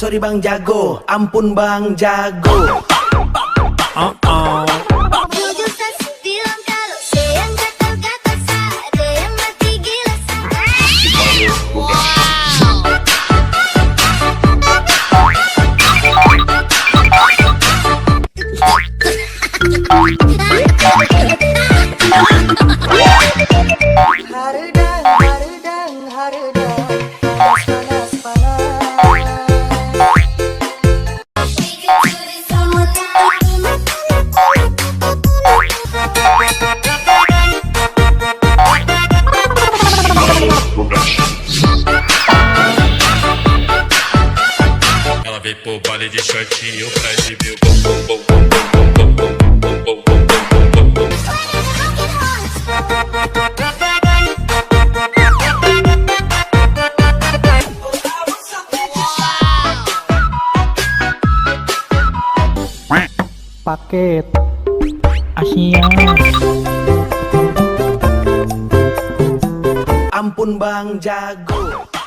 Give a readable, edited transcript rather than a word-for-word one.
Sorry Bang Jago, ampun Bang Jago. Jujur kasih bilang kalau saya yang gatal-gatal, ada yang mati gila. Haredang, haredang, haredang, panas, Ela veio pro baile de shortinho pra exibir o bom bom bom bom bom bom bom bom bom bom. Paket Asia. Ampun Bang Jago.